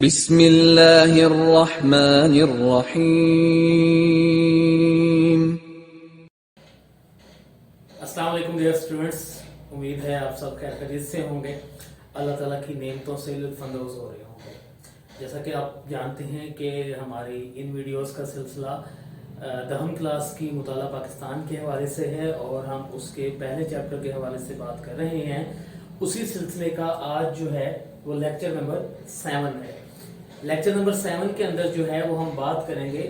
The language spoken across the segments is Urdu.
بسم اللہ الرحمن الرحیم۔ السلام علیکم ڈیئر اسٹوڈنٹس، امید ہے آپ سب خیر خیریت سے ہوں گے، اللہ تعالیٰ کی نعمتوں سے لطف اندوز ہو رہے ہوں گے۔ جیسا کہ آپ جانتے ہیں کہ ہماری ان ویڈیوز کا سلسلہ دہم کلاس کی مطالعہ پاکستان کے حوالے سے ہے اور ہم اس کے پہلے چیپٹر کے حوالے سے بات کر رہے ہیں۔ اسی سلسلے کا آج جو ہے وہ لیکچر نمبر 7 ہے۔ لیکچر نمبر 7 کے اندر جو ہے وہ ہم بات کریں گے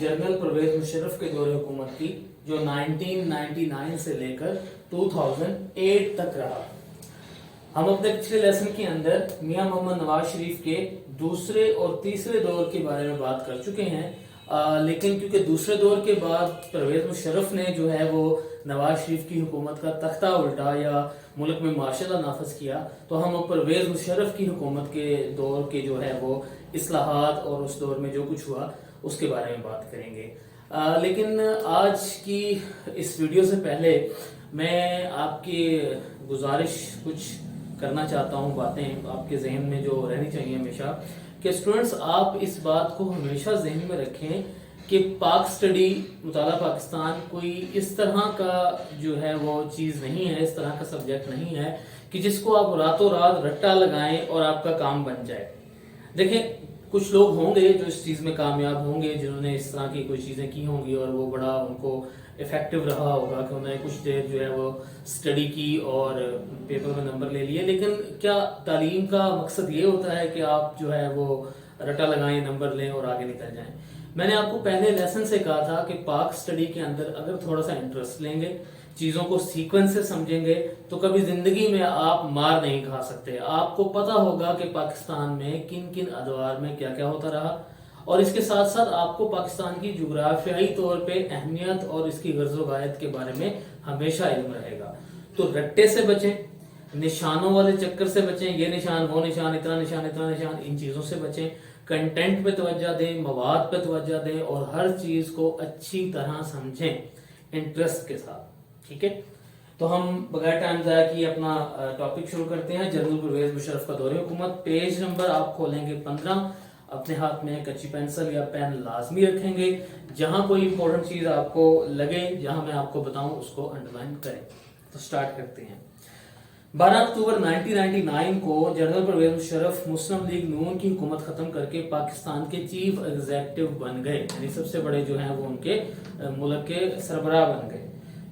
جنرل پرویز مشرف کے دور حکومت کی، جو 1999 سے لے کر 2008 تک رہا۔ ہم اپنے پچھلے لیسن کے اندر میاں محمد نواز شریف کے دوسرے اور تیسرے دور کے بارے میں بات کر چکے ہیں، لیکن کیونکہ دوسرے دور کے بعد پرویز مشرف نے جو ہے وہ نواز شریف کی حکومت کا تختہ الٹا یا ملک میں مارشل لا نافذ کیا، تو ہم پرویز مشرف کی حکومت کے دور کے جو ہے وہ اصلاحات اور اس دور میں جو کچھ ہوا اس کے بارے میں بات کریں گے۔ لیکن آج کی اس ویڈیو سے پہلے میں آپ کی گزارش کچھ کرنا چاہتا ہوں، باتیں آپ کے ذہن میں جو رہنی چاہیے ہمیشہ، کہ اسٹوڈنٹس آپ اس بات کو ہمیشہ ذہن میں رکھیں کہ پاک اسٹڈی مطالعہ پاکستان کوئی اس طرح کا جو ہے وہ چیز نہیں ہے، اس طرح کا سبجیکٹ نہیں ہے کہ جس کو آپ راتوں رات رٹا لگائیں اور آپ کا کام بن جائے۔ دیکھیں، کچھ لوگ ہوں گے جو اس چیز میں کامیاب ہوں گے، جنہوں نے اس طرح کی کوئی چیزیں کی ہوں گی اور وہ بڑا ان کو افیکٹو رہا ہوگا کہ انہوں نے کچھ دیر جو ہے وہ اسٹڈی کی اور پیپر میں نمبر لے لیے۔ لیکن کیا تعلیم کا مقصد یہ ہوتا ہے کہ آپ جو ہے وہ رٹا لگائیں، نمبر لیں اور آگے نکل جائیں؟ میں نے آپ کو پہلے لیسن سے کہا تھا کہ پاک اسٹڈی کے اندر اگر تھوڑا سا انٹرسٹ لیں گے، چیزوں کو سیکوینس سے سمجھیں گے، تو کبھی زندگی میں آپ مار نہیں کھا سکتے۔ آپ کو پتا ہوگا کہ پاکستان میں کن کن ادوار میں کیا کیا ہوتا رہا، اور اس کے ساتھ ساتھ آپ کو پاکستان کی جغرافیائی طور پہ اہمیت اور اس کی غرض و غایت کے بارے میں ہمیشہ علم رہے گا۔ تو رٹے سے بچیں، نشانوں والے چکر سے بچیں، یہ نشان وہ نشان، اتنا نشان اتنا نشان، ان چیزوں سے بچیں۔ کنٹینٹ پہ توجہ دیں، مواد پہ توجہ دیں اور ہر چیز کو اچھی طرح سمجھیں انٹرسٹ کے ساتھ، ٹھیک ہے؟ تو ہم بغیر ٹائم ضائع کیے اپنا ٹاپک شروع کرتے ہیں۔ جنرل پرویز مشرف کا دور حکومت، پیج نمبر آپ کھولیں گے 15، اپنے ہاتھ میں کچی پینسل یا پین لازمی رکھیں گے، جہاں کوئی امپورٹنٹ چیز آپ کو لگے، جہاں میں آپ کو بتاؤں اس کو انڈرلائن کریں۔ تو سٹارٹ کرتے ہیں۔ 12 اکتوبر 1999 کو جنرل پرویز مشرف مسلم لیگ نون کی حکومت ختم کر کے پاکستان کے چیف ایگزیکٹو بن گئے، یعنی سب سے بڑے جو ہیں وہ ان کے ملک کے سربراہ بن گئے۔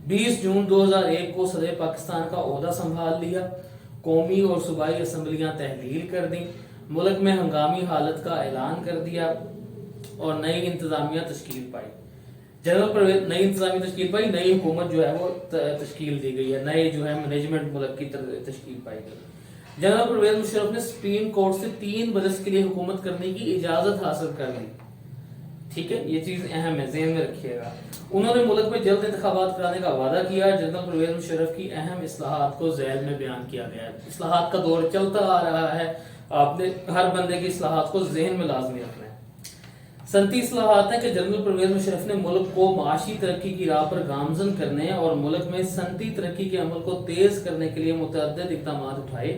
20 جون 2001 کو صدر پاکستان کا عہدہ سنبھال لیا، قومی اور صوبائی اسمبلیاں تحلیل کر دیں، ملک میں ہنگامی حالت کا اعلان کر دیا اور نئی انتظامیہ تشکیل پائی۔ جنرل پرویز نئی انتظامیہ تشکیل پائی، نئی حکومت جو ہے وہ تشکیل دی گئی ہے، نئے جو ہے مینجمنٹ ملک کی تشکیل پائی گئی۔ جنرل پرویز مشرف نے سپریم کورٹ سے 3 برس کے لیے حکومت کرنے کی اجازت حاصل کر لی، ٹھیک ہے؟ یہ چیز اہم ہے، ذہن میں رکھیے گا۔ انہوں نے ملک میں جلد انتخابات کرانے کا وعدہ کیا۔ جنرل پرویز مشرف کی اہم اصلاحات کو ذیل میں بیان کیا گیا ہے۔ اصلاحات کا دور چلتا آ رہا ہے، آپ نے ہر بندے کی اصلاحات کو ذہن میں لازمی رکھنا ہے۔ صنعتی اصلاحات ہیں کہ جنرل پرویز مشرف نے ملک کو معاشی ترقی کی راہ پر گامزن کرنے اور ملک میں صنعتی ترقی کے عمل کو تیز کرنے کے لیے متعدد اقدامات اٹھائے،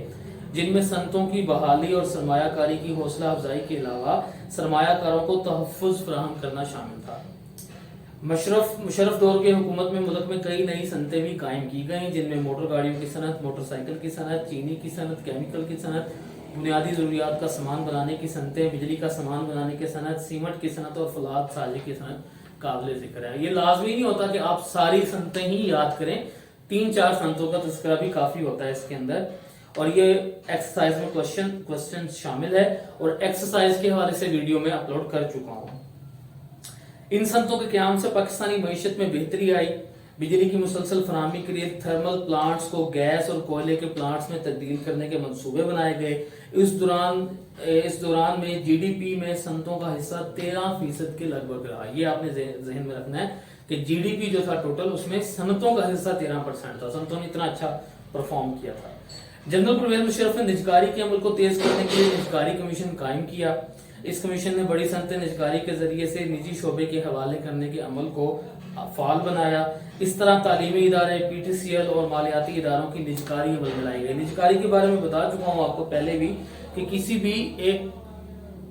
جن میں صنعتوں کی بحالی اور سرمایہ کاری کی حوصلہ افزائی کے علاوہ سرمایہ کاروں کو تحفظ فراہم کرنا شامل تھا۔ مشرف دور کے حکومت میں ملک میں کئی نئی صنعتیں بھی قائم کی گئیں، جن میں موٹر گاڑیوں کی صنعت، موٹر سائیکل کی صنعت، چینی کی صنعت، کیمیکل کی صنعت، بنیادی ضروریات کا سامان بنانے کی صنعتیں، بجلی کا سامان بنانے کی صنعت، سیمنٹ کی صنعت اور فولاد سازی کی صنعت قابل ذکر ہے۔ یہ لازمی نہیں ہوتا کہ آپ ساری صنعتیں ہی یاد کریں، 3-4 صنعتوں کا تذکرہ بھی کافی ہوتا ہے اس کے اندر، اور یہ ایکسرسائز میں کوشچن شامل ہے اور ایکسرسائز کے حوالے سے ویڈیو میں اپلوڈ کر چکا ہوں۔ ان صنعتوں کے قیام سے پاکستانی معیشت میں بہتری آئی، بجلی کی مسلسل فراہمی کے لیے تھرمل پلانٹس کو گیس اور کوئلے کے پلانٹس میں تبدیل کرنے کے منصوبے بنائے گئے۔ اس دوران میں جی ڈی پی میں صنعتوں کا حصہ 13% کے لگ بھگ رہا۔ یہ آپ نے ذہن میں رکھنا ہے کہ جی ڈی پی جو تھا ٹوٹل، اس میں صنعتوں کا حصہ 13% تھا، صنعتوں نے اتنا اچھا پرفارم کیا تھا۔ جنرل پرویز مشرف نے نجکاری کے عمل کو تیز کرنے کے لیے نجکاری کمیشن قائم کیا۔ اس کمیشن نے بڑی صنعتیں نجکاری کے ذریعے سے نجی شعبے کے حوالے کرنے کے عمل کو فعال بنایا۔ اس طرح تعلیمی ادارے، پی ٹی سی ایل اور مالیاتی اداروں کی نجکاری عمل میں لائی گئی۔ نجکاری کے بارے میں بتا چکا ہوں آپ کو پہلے بھی کہ کسی بھی ایک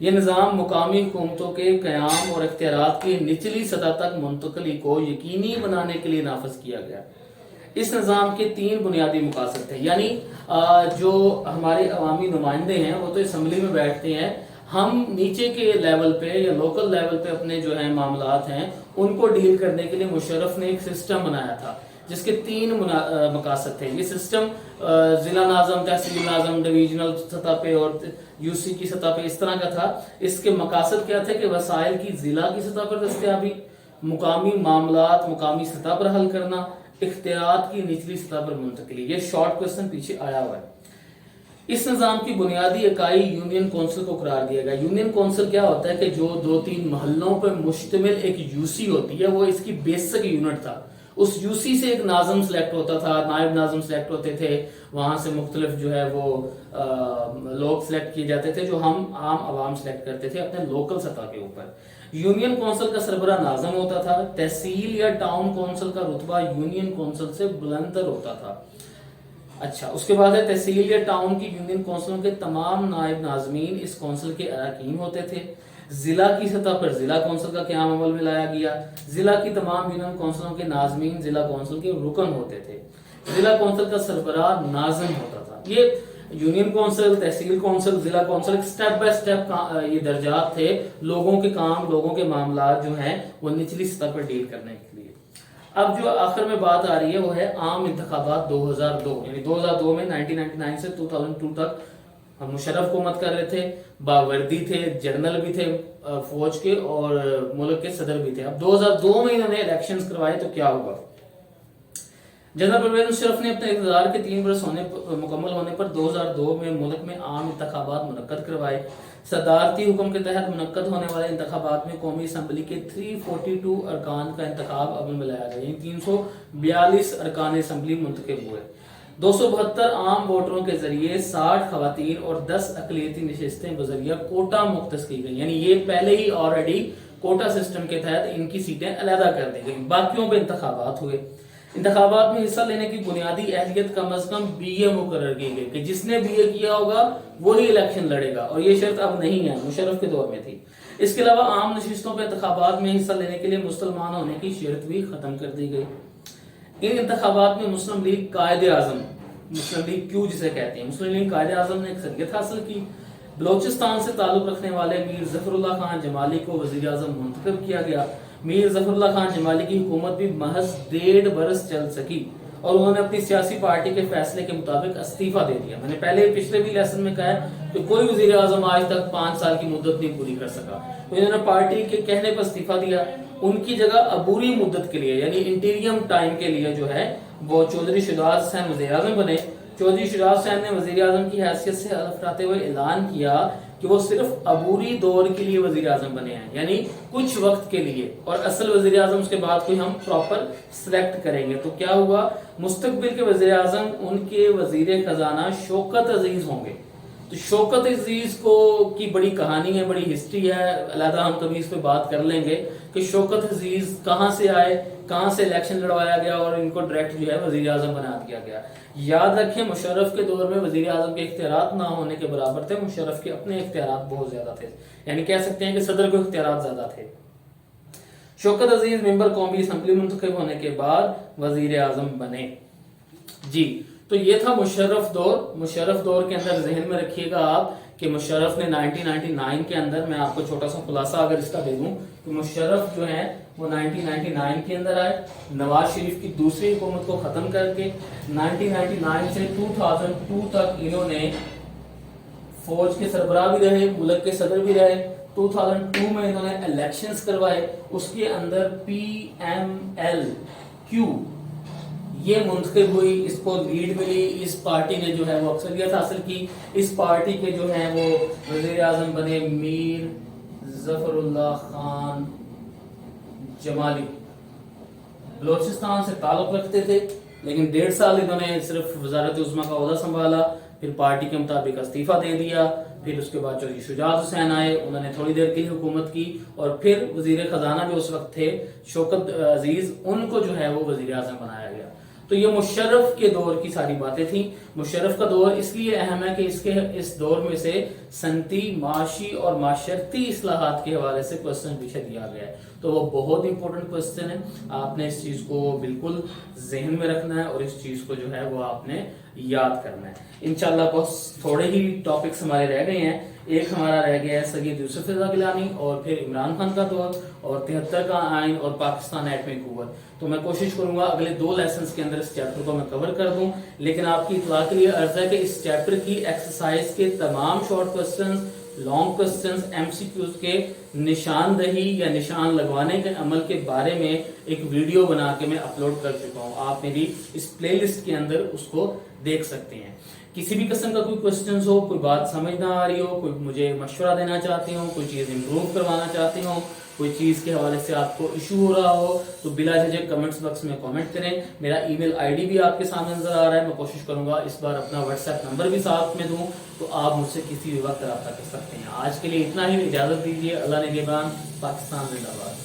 یہ نظام مقامی حکومتوں کے قیام اور اختیارات کی نچلی سطح تک منتقلی کو یقینی بنانے کے لیے نافذ کیا گیا۔ اس نظام کے 3 بنیادی مقاصد تھے، یعنی جو ہمارے عوامی نمائندے ہیں وہ تو اسمبلی میں بیٹھتے ہیں، ہم نیچے کے لیول پہ یا لوکل لیول پہ اپنے جو ہیں معاملات ہیں ان کو ڈیل کرنے کے لیے مشرف نے ایک سسٹم بنایا تھا جس کے 3 مقاصد تھے۔ یہ سسٹم ضلع ناظم، تحصیل ناظم، ڈویژنل سطح پہ اور یو سی کی سطح پہ اس طرح کا تھا۔ اس کے مقاصد کیا تھے کہ وسائل کی ضلع کی سطح پر دستیابی، مقامی معاملات مقامی سطح پر حل کرنا، اختیارات کی نچلی سطح پر منتقلی۔ یہ شارٹ کوسچن پیچھے آیا ہوا ہے۔ اس نظام کی بنیادی اکائی یونین کونسل کو قرار دیا گیا۔ یونین کونسل کیا ہوتا ہے کہ جو 2-3 محلوں پر مشتمل ایک یو سی ہوتی ہے، وہ اس کی بیسک یونٹ تھا۔ اس یو سی سے ایک ناظم سلیکٹ ہوتا تھا، نائب ناظم سلیکٹ ہوتے تھے، وہاں سے مختلف جو ہے وہ لوگ سلیکٹ کیے جاتے تھے جو ہم عام عوام سلیکٹ کرتے تھے اپنے لوکل سطح کے اوپر۔ یونین کونسل کا سربراہ ناظم ہوتا تھا۔ تحصیل یا ٹاؤن کونسل کا رتبہ یونین کونسل سے بلندتر ہوتا تھا۔ اچھا، اس کے بعد ہے تحصیل یا ٹاؤن کی یونین کونسلوں کے تمام نائب ناظمین اس کونسل کے اراکین ہوتے تھے۔ ضلع کی سطح پر ضلع کونسل کا قیام عمل میں لایا گیا۔ ضلع کی تمام یونین کونسلوں کے ناظمین ضلع کونسل کے رکن ہوتے تھے۔ ضلع کونسل کا سربراہ ناظم ہوتا تھا۔ یہ یونین کونسل، تحصیل کونسل، ضلع کونسل سٹیپ بائی سٹیپ یہ درجات تھے لوگوں کے کام، لوگوں کے معاملات جو ہیں وہ نچلی سطح پر ڈیل کرنے کے لیے۔ اب جو آخر میں بات آ رہی ہے وہ ہے عام انتخابات 2002، یعنی 2002 میں 1999 سے 2002 تک ہم مشرف حکومت کر رہے تھے، باوردی تھے، جنرل بھی تھے فوج کے اور ملک کے صدر بھی تھے۔ اب 2002 میں انہوں نے الیکشنز کروائے تو کیا ہوا؟ جنرل پرویز مشرف نے اپنے اقتدار کے 3 برس مکمل ہونے پر 2002 میں ملک میں عام انتخابات منعقد کروائے۔ صدارتی حکم کے تحت منعقد ہونے والے انتخابات میں قومی اسمبلی کے 342 ارکان کا انتخاب عمل میں لایا گیا، یعنی 342 ارکان اسمبلی منتخب ہوئے۔ 272 عام ووٹروں کے ذریعے 60 خواتین اور 10 اقلیتی نشستیں بذریعہ کوٹا مختص کی گئی، یعنی یہ پہلے ہی آلریڈی کوٹا سسٹم کے تحت ان کی سیٹیں علیحدہ کر دی گئی، باقیوں پہ انتخابات ہوئے۔ انتخابات میں حصہ لینے کی بنیادی اہلیت کم از کم بی اے مقرر کی گئی کہ جس نے بی اے کیا ہوگا وہی الیکشن لڑے گا، اور یہ شرط اب نہیں ہے، مشرف کے دور میں تھی۔ اس کے علاوہ عام نشستوں پہ انتخابات میں حصہ لینے کے لیے مسلمان ہونے کی شرط بھی ختم کر دی گئی۔ ان انتخابات میں مسلم لیگ قائد اعظم، مسلم لیگ کیو جسے کہتے ہیں، مسلم لیگ قائد اعظم نے اکثریت حاصل کی۔ بلوچستان سے تعلق رکھنے والے میر ظفر اللہ خان جمالی کو وزیر اعظم منتخب کیا گیا۔ میر ظفر اللہ خان جمالی کی حکومت بھی محض 1.5 برس چل سکی اور انہوں نے اپنی سیاسی پارٹی کے فیصلے کے مطابق استعفیٰ دے دیا۔ میں نے پچھلے بھی لیسن میں کہا ہے کہ کوئی وزیر اعظم آج تک 5 سال کی مدت نہیں پوری کر سکا، تو انہوں نے پارٹی کے کہنے پر استعفیٰ دیا۔ ان کی جگہ عبوری مدت کے لیے یعنی انٹیریم ٹائم کے لیے جو ہے وہ چودھری شجاعت حسین وزیر اعظم بنے۔ چودھری شجاعت حسین نے وزیر اعظم کی حیثیت سے حلف اٹھاتے ہوئے اعلان کیا کہ وہ صرف عبوری دور کے لیے وزیر اعظم بنے ہیں، یعنی کچھ وقت کے لیے، اور اصل وزیر اعظم اس کے بعد کوئی ہم پراپر سلیکٹ کریں گے۔ تو کیا ہوا؟ مستقبل کے وزیر اعظم ان کے وزیر خزانہ شوکت عزیز ہوں گے۔ تو شوکت عزیز کی بڑی کہانی ہے، بڑی ہسٹری ہے، علیحدہ ہم کبھی اس پہ بات کر لیں گے کہ شوکت عزیز کہاں سے آئے، کہاں سے الیکشن لڑوایا گیا اور ان کو ڈائریکٹ جو ہے وزیر اعظم بنا دیا گیا۔ یاد رکھیں مشرف کے دور میں وزیر اعظم کے اختیارات نہ ہونے کے برابر تھے، مشرف کے اپنے اختیارات بہت زیادہ تھے، یعنی کہہ سکتے ہیں کہ صدر کو اختیارات زیادہ تھے۔ شوکت عزیز ممبر قومی اسمبلی منتخب ہونے کے بعد وزیر اعظم بنے۔ جی تو یہ تھا مشرف دور۔ مشرف دور کے اندر ذہن میں رکھیے گا آپ کہ مشرف نے 1999 کے اندر، میں آپ کو چھوٹا سا خلاصہ اگر اس کا دے دوں کہ مشرف جو ہے وہ 1999 کے اندر آئے، نواز شریف کی دوسری حکومت کو ختم کر کے 1999 سے 2002 تک انہوں نے فوج کے سربراہ بھی رہے، ملک کے صدر بھی رہے۔ 2002 میں انہوں نے الیکشنز کروائے، اس کے اندر PML-Q یہ منتخب ہوئی، اس کو لیڈ ملی، اس پارٹی نے جو ہے وہ اکثریت حاصل کی، اس پارٹی کے جو ہیں وہ وزیر اعظم بنے میر ظفر اللہ خان جمالی۔ بلوچستان سے تعلق رکھتے تھے لیکن 1.5 سال انہوں نے صرف وزارت عظمیٰ کا عہدہ سنبھالا، پھر پارٹی کے مطابق استعفیٰ دے دیا، پھر اس کے بعد چودھری شجاعت حسین آئے، انہوں نے تھوڑی دیر کے لیے حکومت کی، اور پھر وزیر خزانہ جو اس وقت تھے شوکت عزیز، ان کو جو ہے وہ وزیر اعظم بنایا گیا۔ تو یہ مشرف کے دور کی ساری باتیں تھیں. مشرف کا دور اس لیے اہم ہے کہ اس دور میں سے صنعتی، معاشی اور معاشرتی اصلاحات کے حوالے سے کوسچن پیچھے دیا گیا ہے. تو وہ بہت امپورٹنٹ کوسچن ہے. آپ نے اس چیز کو بالکل ذہن میں رکھنا ہے اور اس چیز کو جو ہے وہ آپ نے یاد کرنا ہے. انشاءاللہ بہت تھوڑے ہی ٹاپکس ہمارے رہ گئے ہیں. ایک ہمارا رہ گیا ہے سید یوسف رضا گیلانی اور پھر عمران خان کا دور اور 73 کا آئین اور پاکستان ایٹمی قوت. تو میں کوشش کروں گا اگلے 2 لیسنز کے اندر اس چیپٹر کو میں کور کر دوں. لیکن آپ کی اطلاع کے لیے عرض ہے کہ اس چیپٹر کی ایکسرسائز کے تمام short questions, long questions, M C Qs کے نشاندہی یا نشان لگوانے کے عمل کے بارے میں ایک ویڈیو بنا کے میں اپلوڈ کر چکا ہوں. آپ میری اس پلے لسٹ کے اندر اس کو دیکھ سکتے ہیں. کسی بھی قسم کا کوئی کوسچنز ہو، کوئی بات سمجھ نہ آ رہی ہو، کوئی مجھے مشورہ دینا چاہتے ہو، کوئی چیز امپروو کروانا چاہتے ہو، کوئی چیز کے حوالے سے آپ کو ایشو ہو رہا ہو، تو بلا جھجک کمنٹس باکس میں کامنٹ کریں. میرا ای میل آئی ڈی بھی آپ کے سامنے نظر آ رہا ہے. میں کوشش کروں گا اس بار اپنا واٹس ایپ نمبر بھی ساتھ میں دوں تو آپ مجھ سے کسی بھی وقت رابطہ کر سکتے ہیں. آج کے لیے اتنا ہی، اجازت دیجیے. اللہ نگہبان. پاکستان زندہ باد.